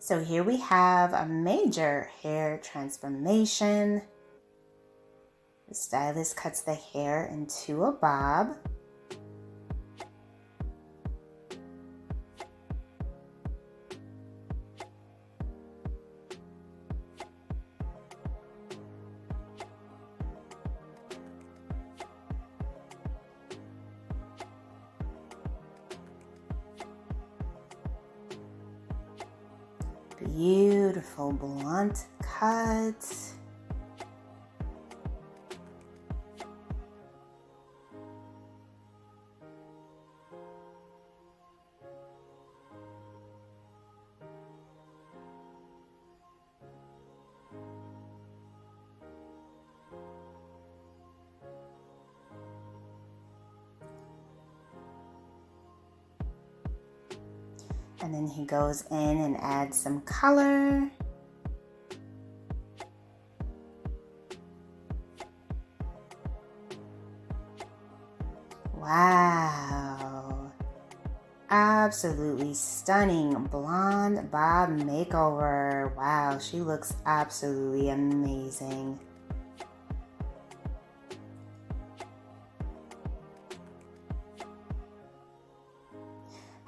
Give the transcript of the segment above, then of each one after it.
So here we have a major hair transformation. The stylist cuts the hair into a bob. Beautiful blunt cut. And then he goes in and adds some color. Wow. Absolutely stunning blonde bob makeover. Wow, she looks absolutely amazing.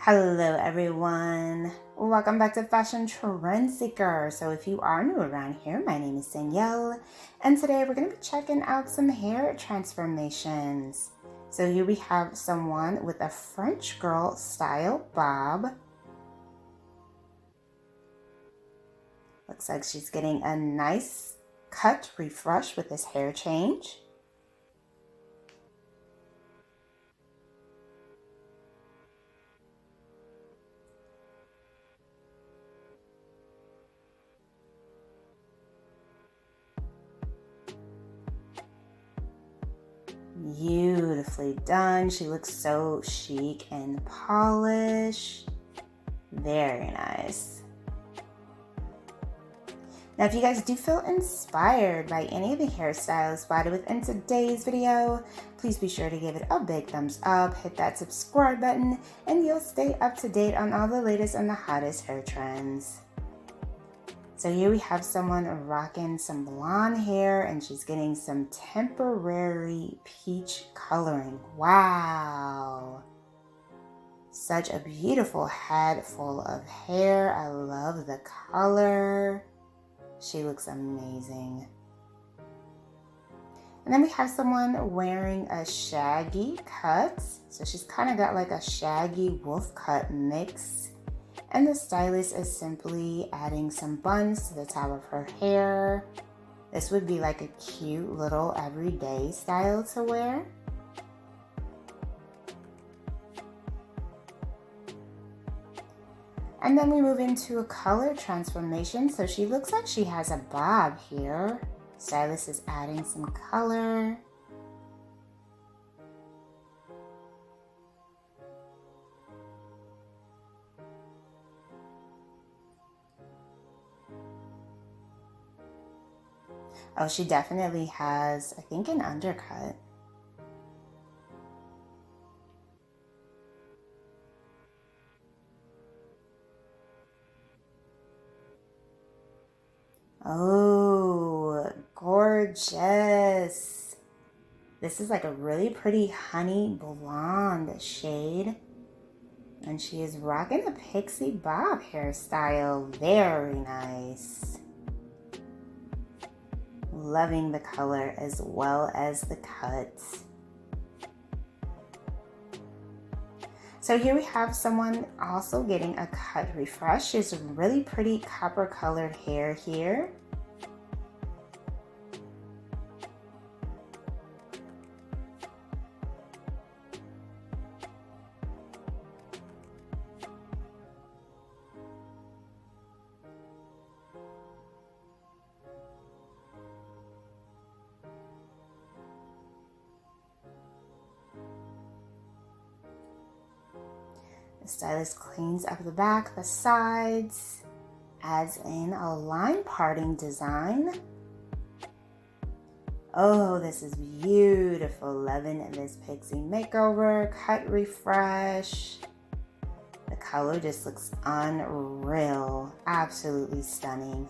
Hello everyone, welcome back to Fashion Trend Seeker. So if you are new around here, my name is Danielle, and today we're going to be checking out some hair transformations. So here we have someone with a French girl style bob. Looks like she's getting a nice cut refresh with this hair change. Beautifully done. She looks so chic and polished. Very nice. Now, if you guys do feel inspired by any of the hairstyles spotted within today's video, please be sure to give it a big thumbs up, hit that subscribe button, and you'll stay up to date on all the latest and the hottest hair trends. So here we have someone rocking some blonde hair, and she's getting some temporary peach coloring. Wow. Such a beautiful head full of hair. I love the color. She looks amazing. And then we have someone wearing a shaggy cut. So she's kind of got like a shaggy wolf cut mix. And the stylist is simply adding some buns to the top of her hair. This would be like a cute little everyday style to wear. And then we move into a color transformation. So she looks like she has a bob here. Stylist is adding some color. Oh, she definitely has, I think, an undercut. Oh, gorgeous. This is like a really pretty honey blonde shade. And she is rocking a pixie bob hairstyle. Very nice. Loving the color as well as the cut. So here we have someone also getting a cut refresh. She has really pretty copper colored hair here. The stylist cleans up the back, the sides, adds in a line parting design. Oh, this is beautiful. 11 in this pixie makeover, cut refresh. The color just looks unreal. Absolutely stunning.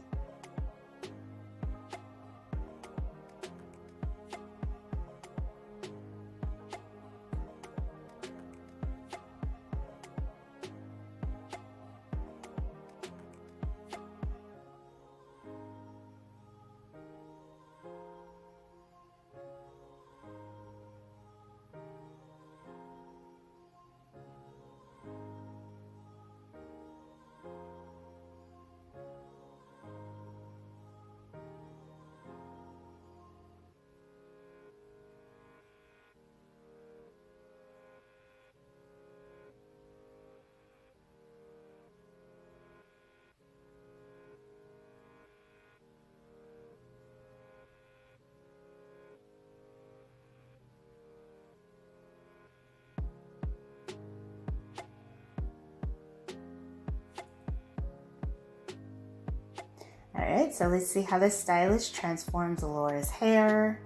Alright, so let's see how the stylist transforms Laura's hair.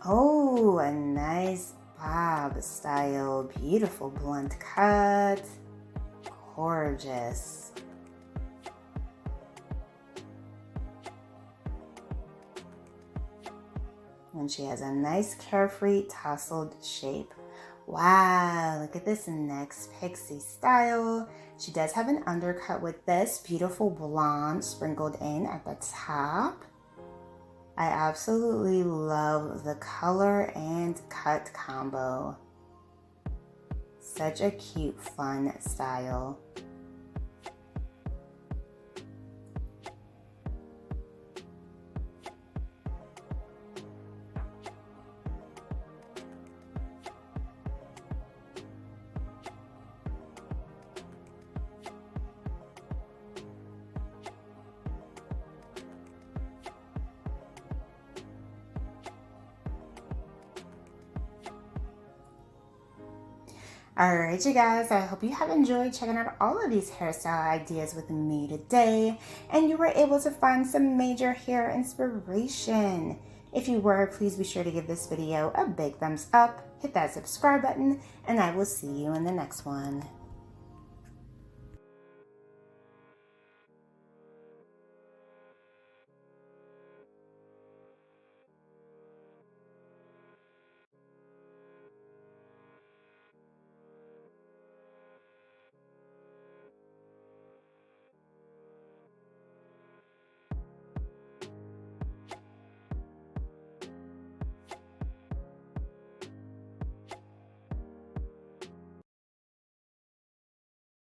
Oh, a nice bob style. Beautiful blunt cut. Gorgeous. And she has a nice carefree tousled shape. Wow, look at this next pixie style. She does have an undercut with this beautiful blonde sprinkled in at the top. I absolutely love the color and cut combo. Such a cute, fun style. Alright, you guys, I hope you have enjoyed checking out all of these hairstyle ideas with me today, and you were able to find some major hair inspiration. If you were, please be sure to give this video a big thumbs up, hit that subscribe button, and I will see you in the next one.